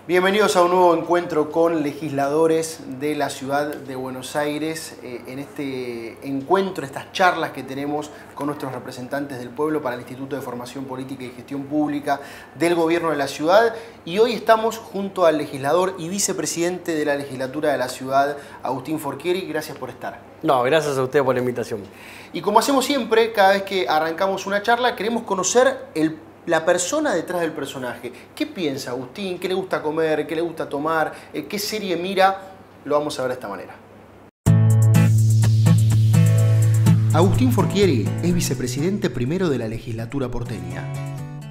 Bienvenidos a un nuevo encuentro con legisladores de la ciudad de Buenos Aires. En este encuentro, estas charlas que tenemos con nuestros representantes del pueblo para el Instituto de Formación Política y Gestión Pública del Gobierno de la Ciudad. Y hoy estamos junto al legislador y vicepresidente de la legislatura de la ciudad, Agustín Forchieri. Gracias por estar. No, gracias a usted por la invitación. Y como hacemos siempre, cada vez que arrancamos una charla, queremos conocer la persona detrás del personaje. ¿Qué piensa Agustín? ¿Qué le gusta comer? ¿Qué le gusta tomar? ¿Qué serie mira? Lo vamos a ver de esta manera. Agustín Forchieri es vicepresidente primero de la legislatura porteña.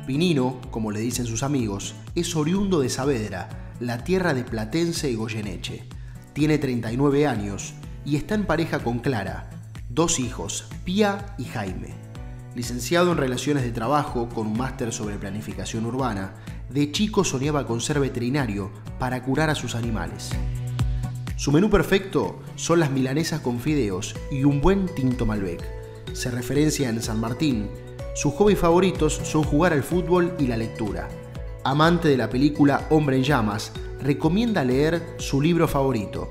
Pinino, como le dicen sus amigos, es oriundo de Saavedra, la tierra de Platense y Goyeneche. Tiene 39 años y está en pareja con Clara, 2 hijos, Pía y Jaime. Licenciado en Relaciones de Trabajo con un máster sobre planificación urbana, de chico soñaba con ser veterinario para curar a sus animales. Su menú perfecto son las milanesas con fideos y un buen tinto Malbec. Se referencia en San Martín. Sus hobbies favoritos son jugar al fútbol y la lectura. Amante de la película Hombre en Llamas, recomienda leer su libro favorito,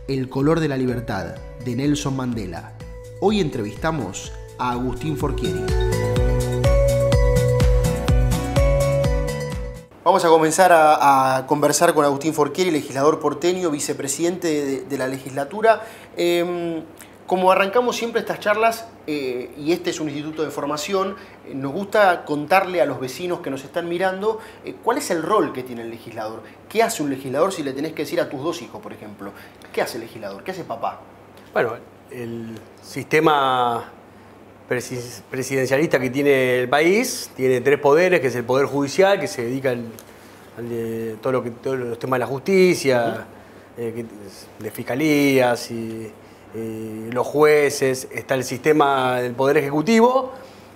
El color de la libertad, de Nelson Mandela. Hoy entrevistamos a Agustín Forchieri. Vamos a comenzar a conversar con Agustín Forchieri, legislador porteño, vicepresidente de la legislatura. Como arrancamos siempre estas charlas, y este es un instituto de formación, nos gusta contarle a los vecinos que nos están mirando cuál es el rol que tiene el legislador. ¿Qué hace un legislador si le tenés que decir a tus 2 hijos, por ejemplo? ¿Qué hace el legislador? ¿Qué hace papá? Bueno, el sistema presidencialista que tiene el país tiene 3 poderes, que es el poder judicial, que se dedica a todos los temas de la justicia, de fiscalías y los jueces. Está el sistema del poder ejecutivo,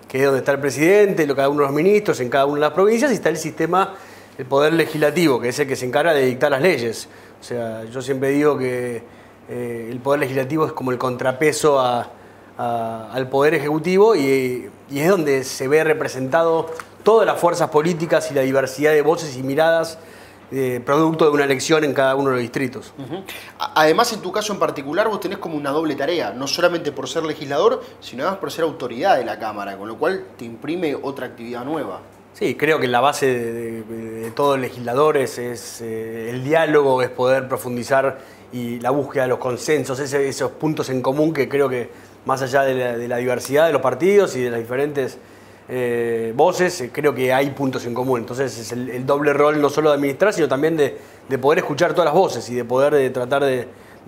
que es donde está el presidente, cada uno de los ministros en cada una de las provincias, y está el sistema del poder legislativo, que es el que se encarga de dictar las leyes. O sea, yo siempre digo que el poder legislativo es como el contrapeso al poder ejecutivo y es donde se ve representado todas las fuerzas políticas y la diversidad de voces y miradas producto de una elección en cada uno de los distritos. Además, en tu caso en particular, vos tenés como una doble tarea, no solamente por ser legislador, sino además por ser autoridad de la Cámara, con lo cual te imprime otra actividad nueva. Sí, creo que la base de todos los legisladores es el diálogo, es poder profundizar y la búsqueda de los consensos, esos puntos en común que creo que más allá de la diversidad de los partidos y de las diferentes voces, creo que hay puntos en común. Entonces es el doble rol no solo de administrar, sino también de poder escuchar todas las voces y de poder tratar de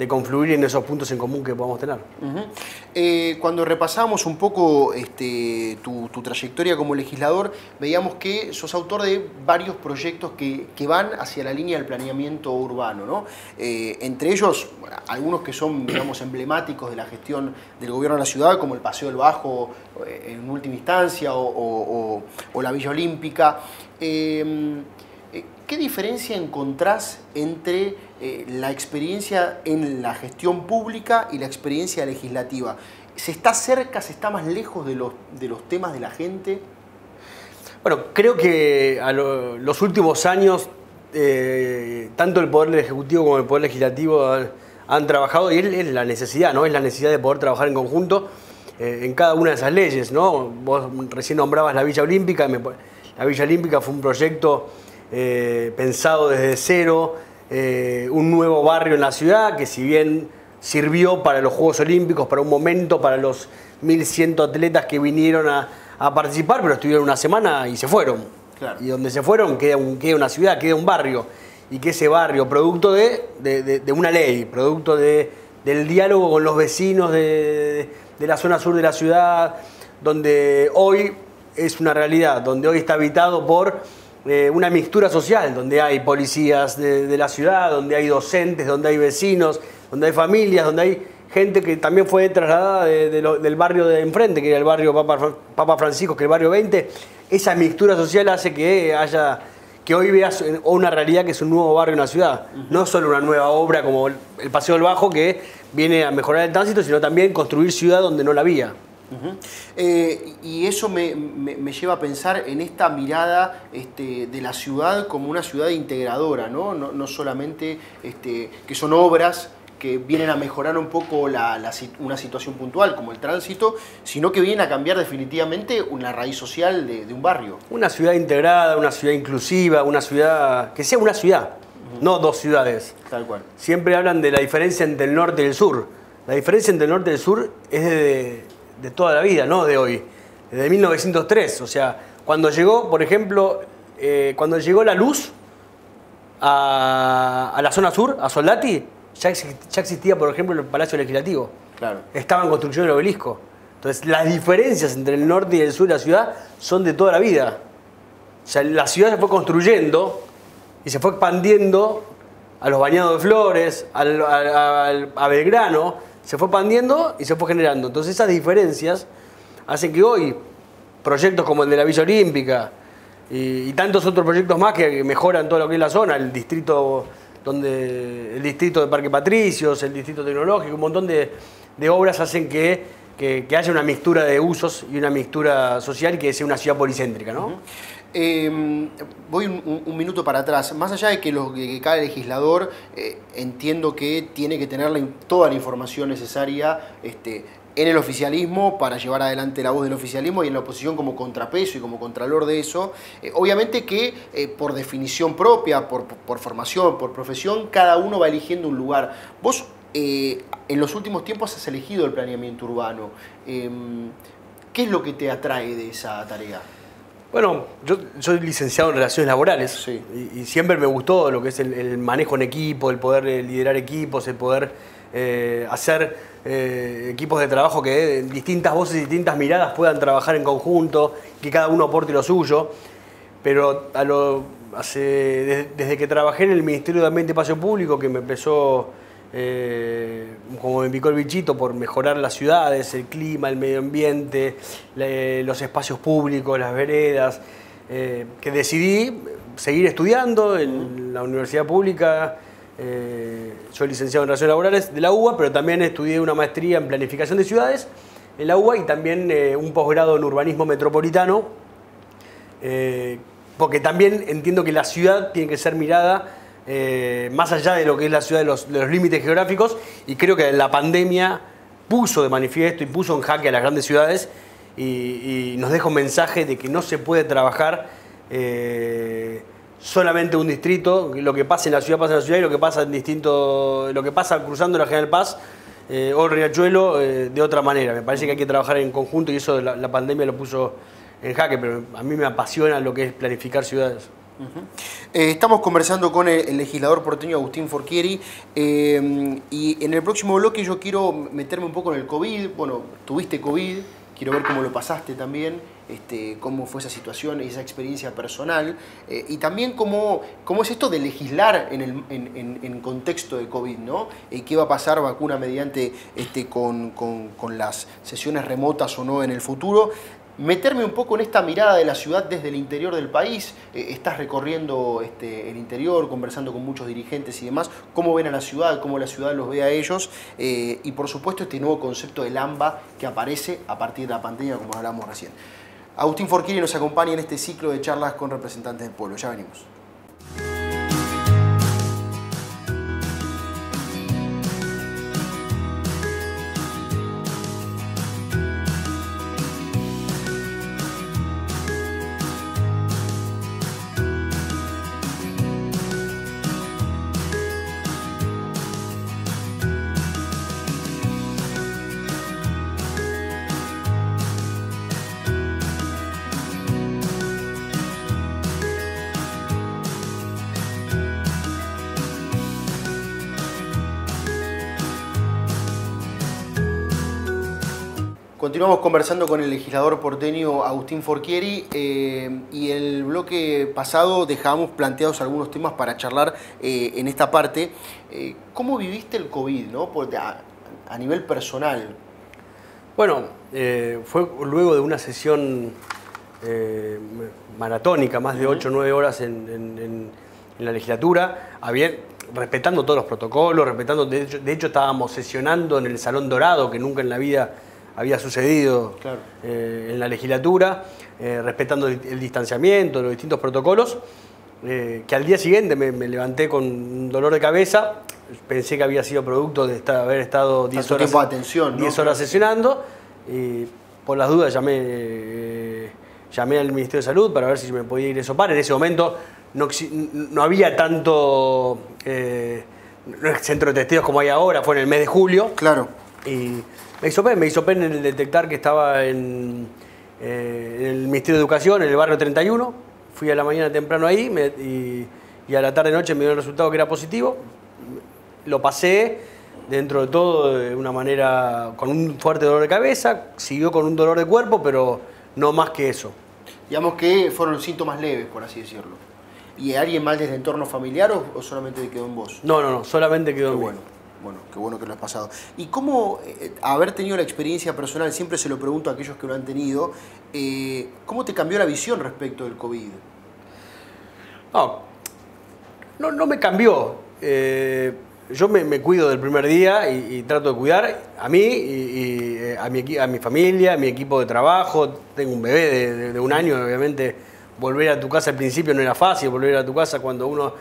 confluir en esos puntos en común que podamos tener. Cuando repasamos un poco tu trayectoria como legislador, veíamos que sos autor de varios proyectos que van hacia la línea del planeamiento urbano, ¿no? Entre ellos, bueno, algunos que son, digamos, emblemáticos de la gestión del gobierno de la ciudad, como el Paseo del Bajo en última instancia o la Villa Olímpica. ¿Qué diferencia encontrás entre la experiencia en la gestión pública y la experiencia legislativa? ¿Se está cerca, se está más lejos de los temas de la gente? Bueno, creo que los últimos años, tanto el Poder Ejecutivo como el Poder Legislativo han trabajado, y es la necesidad, ¿no? Es la necesidad de poder trabajar en conjunto en cada una de esas leyes, ¿no? Vos recién nombrabas la Villa Olímpica. La Villa Olímpica fue un proyecto pensado desde cero, un nuevo barrio en la ciudad que, si bien sirvió para los Juegos Olímpicos, para un momento, para los 1.100 atletas que vinieron a participar, pero estuvieron una semana y se fueron. Claro. Y donde se fueron queda una ciudad, queda un barrio, y que ese barrio, producto de una ley, producto del diálogo con los vecinos de la zona sur de la ciudad, donde hoy es una realidad, donde hoy está habitado por una mixtura social, donde hay policías de la ciudad, donde hay docentes, donde hay vecinos, donde hay familias, donde hay gente que también fue trasladada del barrio de enfrente, que era el barrio Papa Francisco, que es el barrio 20. Esa mixtura social hace que hoy veas una realidad que es un nuevo barrio en la ciudad. No solo una nueva obra como el Paseo del Bajo, que viene a mejorar el tránsito, sino también construir ciudad donde no la había. Y eso me lleva a pensar en esta mirada de la ciudad como una ciudad integradora, ¿no? No solamente que son obras que vienen a mejorar un poco una situación puntual como el tránsito, sino que vienen a cambiar definitivamente una raíz social de un barrio. Una ciudad integrada, una ciudad inclusiva, una ciudad que sea una ciudad, no dos ciudades. Tal cual. Siempre hablan de la diferencia entre el norte y el sur. La diferencia entre el norte y el sur es de toda la vida, no de hoy. Desde 1903, o sea, cuando llegó, por ejemplo, cuando llegó la luz a la zona sur, a Soldati, ya existía, por ejemplo, el Palacio Legislativo. Claro. Estaba en construcción el obelisco. Entonces, las diferencias entre el norte y el sur de la ciudad son de toda la vida. O sea, la ciudad se fue construyendo y se fue expandiendo a los Bañados de Flores, a Belgrano, se fue expandiendo y se fue generando. Entonces, esas diferencias hacen que hoy proyectos como el de la Villa Olímpica y tantos otros proyectos más que mejoran todo lo que es la zona, el distrito de Parque Patricios, el distrito tecnológico, un montón de obras hacen que haya una mixtura de usos y una mixtura social y que sea una ciudad policéntrica, ¿no? Voy un minuto para atrás. Más allá de que cada legislador entiendo que tiene que tener toda la información necesaria en el oficialismo para llevar adelante la voz del oficialismo y en la oposición como contrapeso y como contralor de eso. Obviamente que por definición propia, por formación, por profesión, cada uno va eligiendo un lugar. Vos en los últimos tiempos has elegido el planeamiento urbano. ¿Qué es lo que te atrae de esa tarea? Bueno, yo soy licenciado en Relaciones Laborales, sí. y siempre me gustó lo que es el manejo en equipo, el poder liderar equipos, el poder hacer equipos de trabajo que distintas voces y distintas miradas puedan trabajar en conjunto, que cada uno aporte lo suyo. Pero desde que trabajé en el Ministerio de Ambiente y Espacio Público, que me empezó, como me picó el bichito, por mejorar las ciudades, el clima, el medio ambiente, los espacios públicos, las veredas, que decidí seguir estudiando en la universidad pública. Soy licenciado en Relaciones Laborales de la UBA, pero también estudié una maestría en Planificación de Ciudades en la UBA y también un posgrado en Urbanismo Metropolitano, porque también entiendo que la ciudad tiene que ser mirada más allá de lo que es la ciudad, de los límites geográficos, y creo que la pandemia puso de manifiesto y puso en jaque a las grandes ciudades y nos deja un mensaje de que no se puede trabajar solamente un distrito, lo que pasa en la ciudad y lo que pasa lo que pasa cruzando la General Paz o el Riachuelo de otra manera. Me parece que hay que trabajar en conjunto y eso la pandemia lo puso en jaque, pero a mí me apasiona lo que es planificar ciudades. Estamos conversando con el legislador porteño Agustín Forchieri y en el próximo bloque yo quiero meterme un poco en el COVID. Bueno, tuviste COVID, quiero ver cómo lo pasaste también, cómo fue esa situación, esa experiencia personal y también cómo es esto de legislar en contexto de COVID, ¿no? ¿Qué va a pasar vacuna mediante con las sesiones remotas o no en el futuro? Meterme un poco en esta mirada de la ciudad desde el interior del país. Estás recorriendo el interior, conversando con muchos dirigentes y demás. ¿Cómo ven a la ciudad? ¿Cómo la ciudad los ve a ellos? Y por supuesto este nuevo concepto del AMBA que aparece a partir de la pandemia, como hablamos recién. Agustín Forchieri nos acompaña en este ciclo de charlas con representantes del pueblo. Ya venimos. Continuamos conversando con el legislador porteño Agustín Forchieri y el bloque pasado dejamos planteados algunos temas para charlar en esta parte. ¿Cómo viviste el COVID, ¿no? A nivel personal? Bueno, fue luego de una sesión maratónica, más de 8 o 9 horas en la legislatura, respetando todos los protocolos, de hecho estábamos sesionando en el Salón Dorado, que nunca en la vida había sucedido Claro. En la legislatura, respetando el distanciamiento, los distintos protocolos, que al día siguiente me levanté con un dolor de cabeza, pensé que había sido producto de haber estado 10 horas, tiempo de atención, ¿no? 10 horas sesionando, y por las dudas llamé al Ministerio de Salud para ver si me podía ir a hisopar. En ese momento no había tanto centro de testeos como hay ahora, fue en el mes de julio. Claro. Y me hisopé en el detectar que estaba en el Ministerio de Educación, en el barrio 31. Fui a la mañana temprano ahí y a la tarde-noche me dio el resultado que era positivo. Lo pasé dentro de todo de una manera con un fuerte dolor de cabeza, siguió con un dolor de cuerpo, pero no más que eso. Digamos que fueron síntomas leves, por así decirlo. ¿Y alguien más desde el entorno familiar o solamente quedó en vos? No, solamente quedó en mí. Bueno, qué bueno que lo has pasado. ¿Y cómo haber tenido la experiencia personal, siempre se lo pregunto a aquellos que lo han tenido, cómo te cambió la visión respecto del COVID? No me cambió. Yo me cuido del primer día y trato de cuidar a mí y a mi familia, a mi equipo de trabajo. Tengo un bebé de 1 año, obviamente volver a tu casa al principio no era fácil, volver a tu casa cuando uno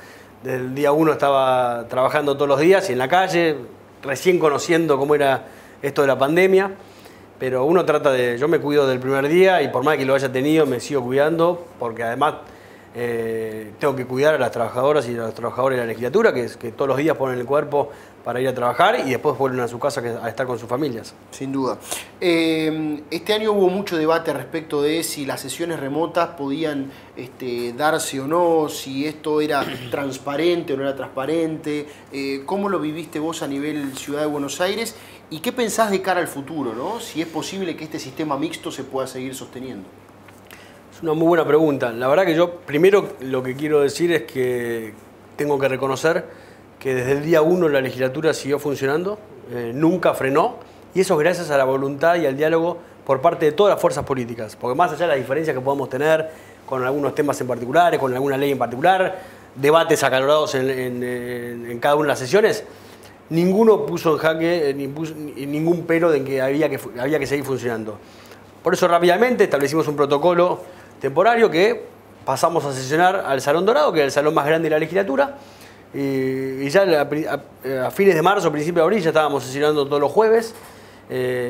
desde el día 1 estaba trabajando todos los días y en la calle, recién conociendo cómo era esto de la pandemia. Pero uno yo me cuido del primer día y por más que lo haya tenido me sigo cuidando porque además tengo que cuidar a las trabajadoras y a los trabajadores de la legislatura que todos los días ponen el cuerpo para ir a trabajar y después vuelven a su casa a estar con sus familias. Sin duda. Este año hubo mucho debate respecto de si las sesiones remotas podían darse o no, si esto era transparente o no era transparente. ¿Cómo lo viviste vos a nivel Ciudad de Buenos Aires? ¿Y qué pensás de cara al futuro, ¿no? Si es posible que este sistema mixto se pueda seguir sosteniendo. Es una muy buena pregunta. La verdad que yo primero lo que quiero decir es que tengo que reconocer que desde el día 1 la legislatura siguió funcionando, nunca frenó, y eso es gracias a la voluntad y al diálogo por parte de todas las fuerzas políticas, porque más allá de las diferencias que podamos tener con algunos temas en particulares, con alguna ley en particular, debates acalorados en cada una de las sesiones, ninguno puso en jaque ningún pero de que había que seguir funcionando. Por eso rápidamente establecimos un protocolo temporario que pasamos a sesionar al Salón Dorado, que es el salón más grande de la legislatura, y ya a fines de marzo, principio de abril, ya estábamos sesionando todos los jueves,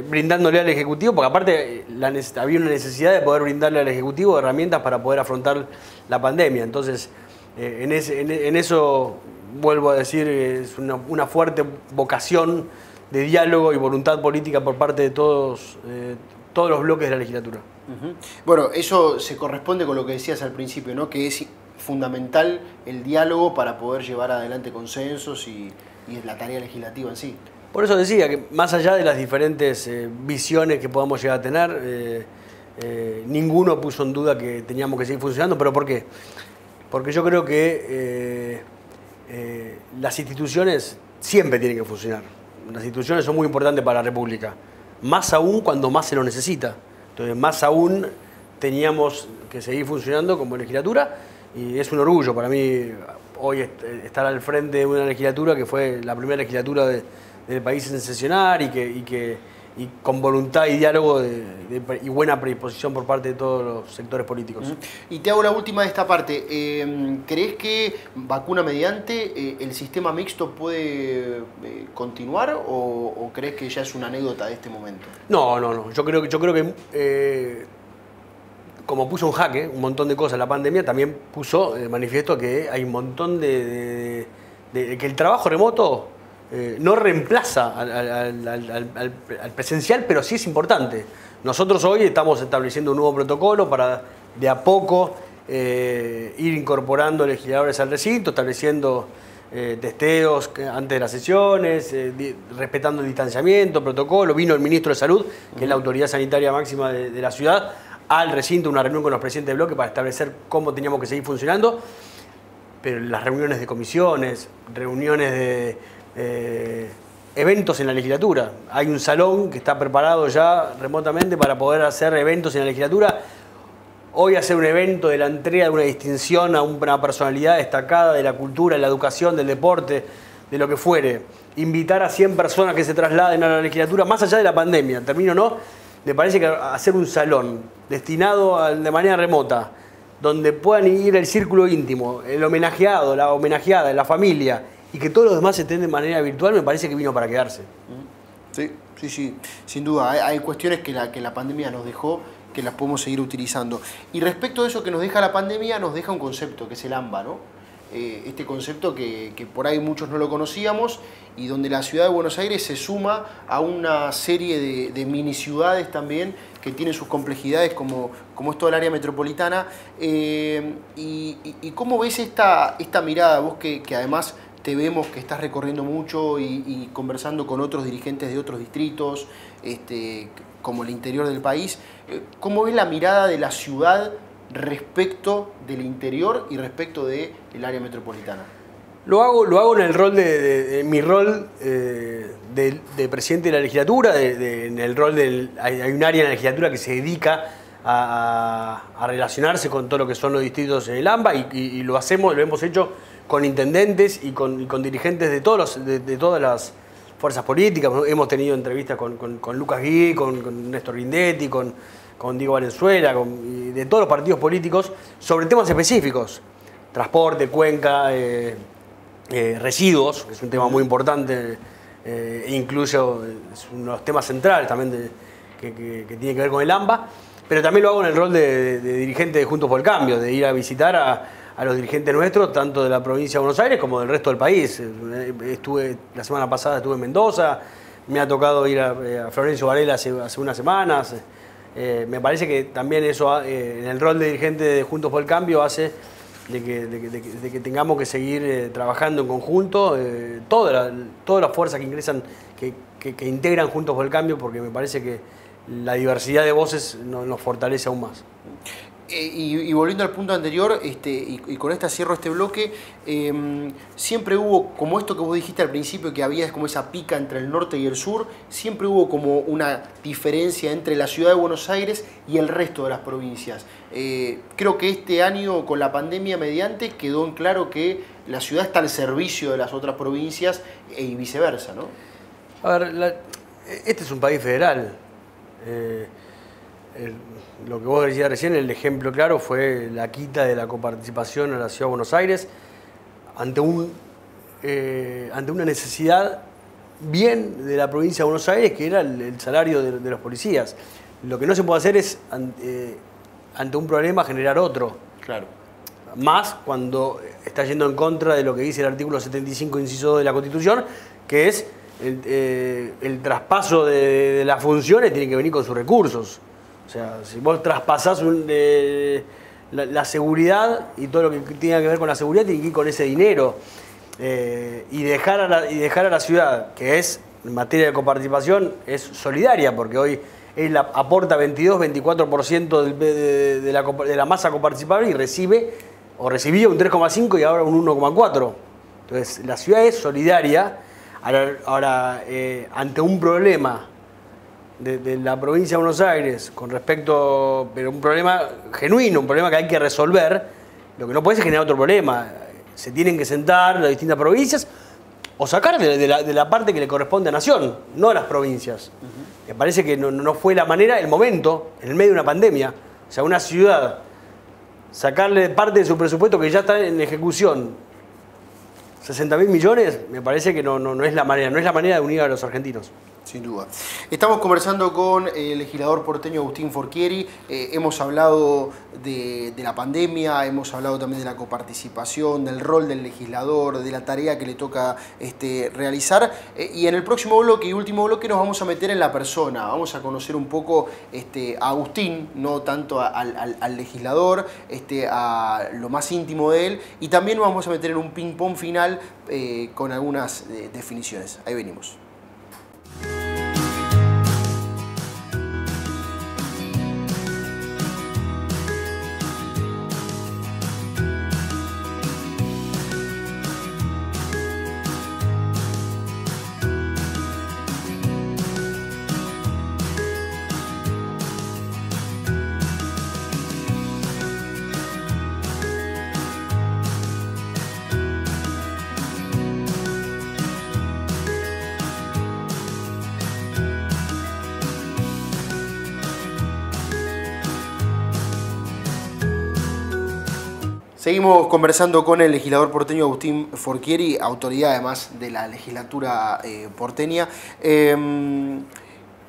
brindándole al Ejecutivo, porque aparte había una necesidad de poder brindarle al Ejecutivo herramientas para poder afrontar la pandemia. Entonces, en eso, vuelvo a decir, es una fuerte vocación de diálogo y voluntad política por parte de todos los bloques de la legislatura. Uh-huh. Bueno, eso se corresponde con lo que decías al principio, ¿no? Que es fundamental el diálogo para poder llevar adelante consensos y la tarea legislativa en sí. Por eso decía que más allá de las diferentes visiones que podamos llegar a tener, ninguno puso en duda que teníamos que seguir funcionando. ¿Pero por qué? Porque yo creo que las instituciones siempre tienen que funcionar. Las instituciones son muy importantes para la República, más aún cuando más se lo necesita. Entonces, más aún teníamos que seguir funcionando como legislatura y es un orgullo para mí hoy estar al frente de una legislatura que fue la primera legislatura del país en sesionar y con voluntad y diálogo y buena predisposición por parte de todos los sectores políticos. Y te hago la última de esta parte. ¿Crees que vacuna mediante el sistema mixto puede continuar o crees que ya es una anécdota de este momento? No. Yo creo que como puso en jaque un montón de cosas la pandemia, también puso de manifiesto que hay un montón que el trabajo remoto no reemplaza al presencial, pero sí es importante. Nosotros hoy estamos estableciendo un nuevo protocolo para de a poco ir incorporando legisladores al recinto, estableciendo testeos antes de las sesiones, respetando el distanciamiento, protocolo. Vino el ministro de Salud, que es la autoridad sanitaria máxima de la ciudad, al recinto, una reunión con los presidentes de bloque para establecer cómo teníamos que seguir funcionando. Pero las reuniones de comisiones, reuniones de eventos en la legislatura. Hay un salón que está preparado ya remotamente para poder hacer eventos en la legislatura. Hoy hacer un evento de la entrega de una distinción a una personalidad destacada de la cultura, de la educación, del deporte, de lo que fuere, invitar a 100 personas que se trasladen a la legislatura, más allá de la pandemia, termino o no, me parece que hacer un salón destinado de manera remota, donde puedan ir el círculo íntimo, el homenajeado, la homenajeada, la familia, y que todos los demás estén de manera virtual, me parece que vino para quedarse. Sí, sin duda. Hay cuestiones que la pandemia nos dejó, que las podemos seguir utilizando. Y respecto a eso que nos deja la pandemia, nos deja un concepto, que es el AMBA, ¿no? Este concepto que por ahí muchos no lo conocíamos y donde la ciudad de Buenos Aires se suma a una serie de mini ciudades también que tienen sus complejidades como es toda el área metropolitana. Y ¿cómo ves esta mirada? Vos que además te vemos que estás recorriendo mucho y conversando con otros dirigentes de otros distritos, como el interior del país. ¿Cómo ves la mirada de la ciudad respecto del interior y respecto del área metropolitana? Lo hago en el rol mi rol de presidente de la legislatura, en el rol hay un área en la legislatura que se dedica a relacionarse con todo lo que son los distritos en el AMBA y lo hemos hecho con intendentes y con dirigentes de todas las fuerzas políticas. Hemos tenido entrevistas con Lucas Gui, con Néstor Grindetti, con Diego Valenzuela, de todos los partidos políticos, sobre temas específicos. Transporte, cuenca, residuos, que es un tema muy importante, incluso es uno de los temas centrales también que tiene que ver con el AMBA, pero también lo hago en el rol de dirigente de Juntos por el Cambio, de ir a visitar a los dirigentes nuestros, tanto de la provincia de Buenos Aires como del resto del país. La semana pasada estuve en Mendoza, me ha tocado ir a Florencio Varela hace unas semanas. Me parece que también eso, en el rol de dirigente de Juntos por el Cambio, hace de que tengamos que seguir trabajando en conjunto, todas las fuerzas que ingresan, que integran Juntos por el Cambio, porque me parece que la diversidad de voces nos fortalece aún más. Y volviendo al punto anterior, y con esta cierro este bloque, siempre hubo, como esto que vos dijiste al principio, que había como esa pica entre el norte y el sur, siempre hubo como una diferencia entre la ciudad de Buenos Aires y el resto de las provincias. Creo que este año, con la pandemia mediante, quedó en claro que la ciudad está al servicio de las otras provincias y viceversa, ¿no? A ver, este es un país federal. Lo que vos decías recién, el ejemplo claro fue la quita de la coparticipación a la Ciudad de Buenos Aires ante una necesidad bien de la provincia de Buenos Aires, que era el salario de los policías. Lo que no se puede hacer es, ante un problema, generar otro. Claro. Más cuando está yendo en contra de lo que dice el artículo 75, inciso 2 de la Constitución, que es el traspaso de las funciones tiene que venir con sus recursos. O sea, si vos traspasás la seguridad y todo lo que tenga que ver con la seguridad, tiene que ir con ese dinero. Y dejar a la ciudad, que es, en materia de coparticipación, es solidaria, porque hoy aporta 22-24% de la masa coparticipable y recibía un 3,5 y ahora un 1,4. Entonces, la ciudad es solidaria. Ahora, ante un problema de la provincia de Buenos Aires con respecto, pero un problema genuino, un problema que hay que resolver, lo que no puede es generar otro problema. Se tienen que sentar las distintas provincias o sacar de la parte que le corresponde a Nación, no a las provincias. Me parece que no fue la manera, el momento, en el medio de una pandemia. O sea, una ciudad, sacarle parte de su presupuesto que ya está en ejecución, 60.000 millones, me parece que no es la manera de unir a los argentinos. Sin duda. Estamos conversando con el legislador porteño Agustín Forchieri. Hemos hablado de la pandemia, hemos hablado también de la coparticipación, del rol del legislador, de la tarea que le toca realizar. Y en el próximo bloque y último bloque nos vamos a meter en la persona. Vamos a conocer un poco a Agustín, no tanto al legislador, a lo más íntimo de él. Y también nos vamos a meter en un ping-pong final con algunas definiciones. Ahí venimos. Seguimos conversando con el legislador porteño Agustín Forchieri, autoridad además de la legislatura porteña.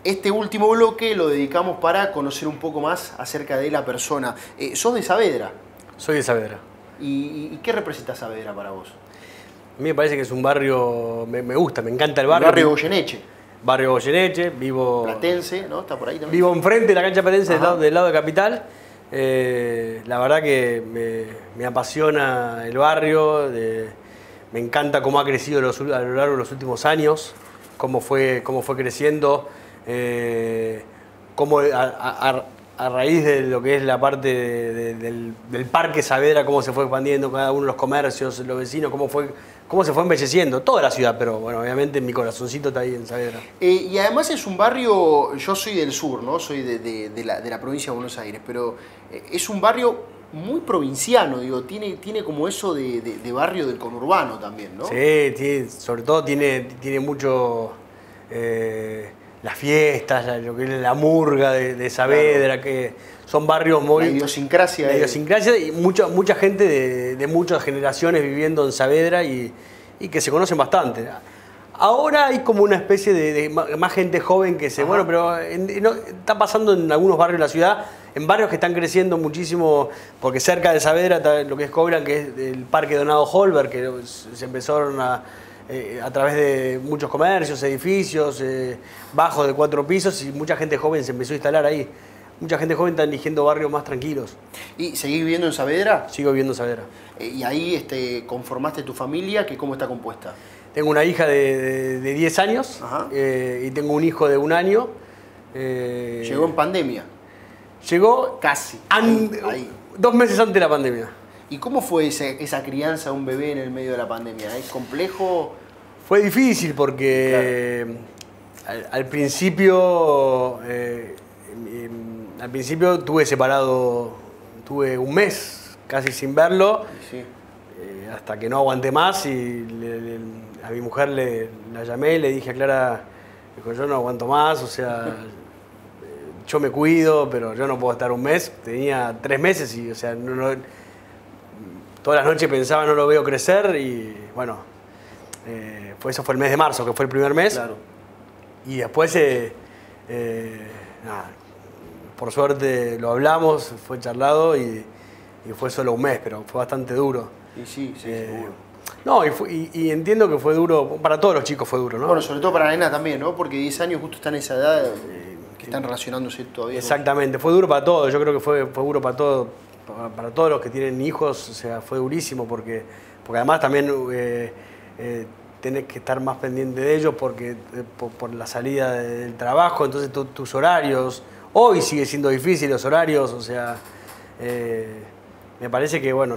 Este último bloque lo dedicamos para conocer un poco más acerca de la persona. ¿Sos de Saavedra? Soy de Saavedra. ¿Y qué representa Saavedra para vos? A mí me parece que es un barrio, me gusta, me encanta el barrio. El barrio Goyeneche. Barrio Goyeneche, vivo... Platense, ¿no? Está por ahí también. Vivo enfrente de la cancha Platense del lado de Capital. La verdad que me apasiona el barrio, me encanta cómo ha crecido a lo largo de los últimos años, cómo fue creciendo, cómo a raíz de lo que es la parte del Parque Saavedra, cómo se fue expandiendo cada uno de los comercios, los vecinos, cómo se fue embelleciendo toda la ciudad, pero bueno, obviamente mi corazoncito está ahí en Saavedra. Y además es un barrio, yo soy del sur, ¿no? Soy de la provincia de Buenos Aires, pero es un barrio muy provinciano, digo, tiene como eso de barrio del conurbano también, ¿no? Sí, sobre todo tiene mucho las fiestas, lo que es la murga de Saavedra, claro, que son barrios muy... La idiosincrasia. La idiosincrasia y mucha gente de muchas generaciones viviendo en Saavedra y que se conocen bastante. Ahora hay como una especie de más gente joven que se... Bueno, pero está pasando en algunos barrios de la ciudad, en barrios que están creciendo muchísimo, porque cerca de Saavedra está lo que es Cobran, que es el Parque Donado Holberg, que se empezaron a través de muchos comercios, edificios, bajos de 4 pisos, y mucha gente joven se empezó a instalar ahí. Mucha gente joven está eligiendo barrios más tranquilos. ¿Y seguís viviendo en Saavedra? Sigo viviendo en Saavedra. ¿Y ahí conformaste tu familia? ¿Cómo está compuesta? Tengo una hija de 10 años y tengo un hijo de 1 año. ¿Llegó en pandemia? Llegó casi. Ahí. 2 meses antes de la pandemia. ¿Y cómo fue esa crianza de un bebé en el medio de la pandemia? ¿Es complejo? Fue difícil porque claro, al principio tuve 1 mes casi sin verlo, sí. Hasta que no aguanté más y a mi mujer la llamé y le dije a Clara, dijo, yo no aguanto más, o sea, yo me cuido, pero yo no puedo estar 1 mes. Tenía 3 meses y, o sea, todas las noches pensaba, no lo veo crecer y, bueno, eso fue el mes de marzo, que fue el primer mes. Claro. Y después, nada, por suerte lo hablamos, fue charlado y fue solo 1 mes, pero fue bastante duro. Y sí, seguro. No, y entiendo que fue duro, para todos los chicos fue duro, ¿no? Bueno, sobre todo para la nena también, ¿no? Porque 10 años justo están en esa edad que están relacionándose todavía. Exactamente, fue duro para todos, yo creo que fue duro para todos los que tienen hijos, o sea, fue durísimo porque además también tenés que estar más pendiente de ellos porque por la salida del trabajo, entonces tus horarios, hoy sigue siendo difícil los horarios, o sea, me parece que, bueno,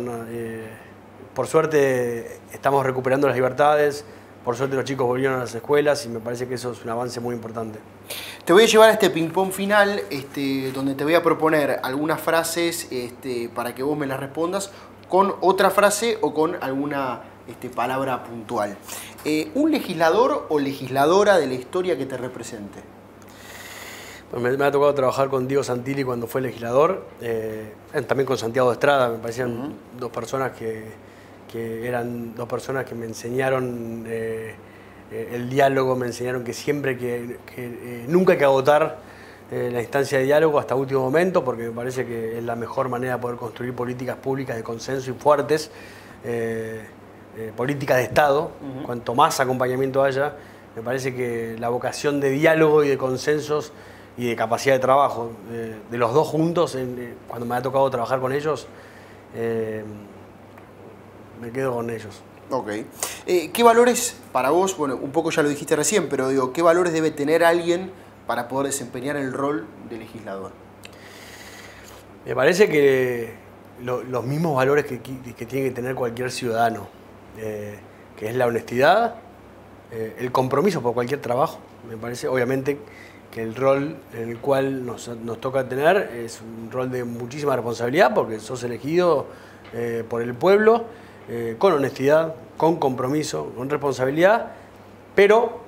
por suerte estamos recuperando las libertades, por suerte los chicos volvieron a las escuelas y me parece que eso es un avance muy importante. Te voy a llevar a este ping-pong final, donde te voy a proponer algunas frases para que vos me las respondas con otra frase o con alguna palabra puntual. ¿Un legislador o legisladora de la historia que te represente? Pues me ha tocado trabajar con Diego Santilli cuando fue legislador, también con Santiago Estrada, me parecían dos personas que eran dos personas que me enseñaron el diálogo, me enseñaron que siempre nunca hay que agotar la instancia de diálogo hasta último momento, porque me parece que es la mejor manera de poder construir políticas públicas de consenso y fuertes, políticas de Estado. Cuanto más acompañamiento haya, me parece que la vocación de diálogo y de consensos y de capacidad de trabajo de los dos juntos, cuando me ha tocado trabajar con ellos, me quedo con ellos. Ok. ¿Qué valores para vos, bueno, un poco ya lo dijiste recién, pero digo, ¿qué valores debe tener alguien para poder desempeñar el rol de legislador? Me parece que los mismos valores que tiene que tener cualquier ciudadano, que es la honestidad, el compromiso por cualquier trabajo. Me parece, obviamente, que el rol en el cual nos toca tener es un rol de muchísima responsabilidad, porque sos elegido por el pueblo, con honestidad, con compromiso, con responsabilidad, pero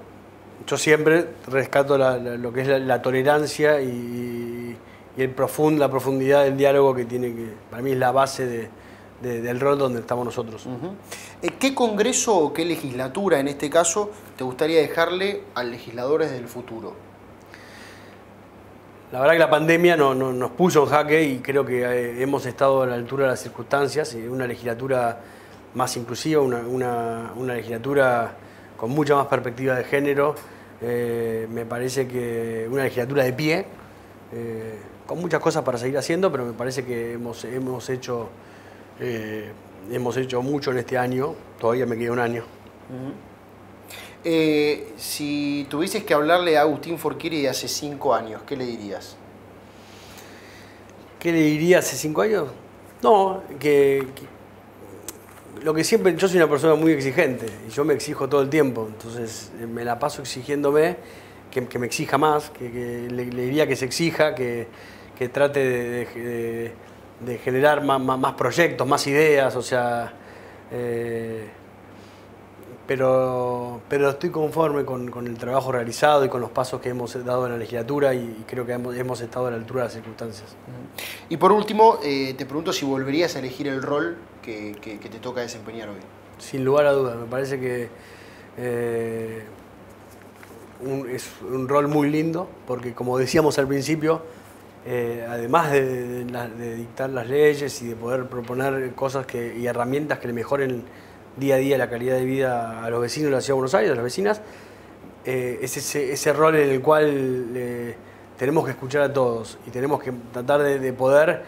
yo siempre rescato lo que es la tolerancia y la profundidad del diálogo, que para mí es la base del rol donde estamos nosotros. ¿Qué congreso o qué legislatura, en este caso, te gustaría dejarle a legisladores del futuro? La verdad que la pandemia nos puso en jaque y creo que hemos estado a la altura de las circunstancias. Una legislatura más inclusiva, una legislatura con mucha más perspectiva de género. Me parece que una legislatura de pie, con muchas cosas para seguir haciendo, pero me parece que hemos hecho mucho en este año. Todavía me queda un año. Si tuvieses que hablarle a Agustín Forchieri de hace 5 años, ¿qué le dirías? ¿Qué le diría hace 5 años? No, lo que siempre, yo soy una persona muy exigente y yo me exijo todo el tiempo, entonces me la paso exigiéndome que me exija más, que le diría que se exija, que trate de generar más proyectos, más ideas, o sea, pero estoy conforme con el trabajo realizado y con los pasos que hemos dado en la legislatura y creo que hemos estado a la altura de las circunstancias. Y por último, te pregunto si volverías a elegir el rol que te toca desempeñar hoy. Sin lugar a dudas, me parece que es un rol muy lindo, porque como decíamos al principio, además de dictar las leyes y de poder proponer cosas y herramientas que le mejoren día a día la calidad de vida a los vecinos de la Ciudad de Buenos Aires, a las vecinas, es ese rol en el cual tenemos que escuchar a todos y tenemos que tratar de poder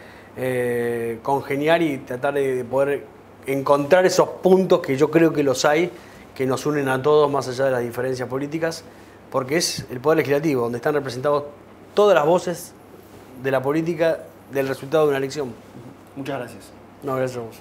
congeniar y tratar de poder encontrar esos puntos que yo creo que los hay, que nos unen a todos más allá de las diferencias políticas, porque es el Poder Legislativo, donde están representados todas las voces de la política del resultado de una elección. Muchas gracias. No, gracias a vos.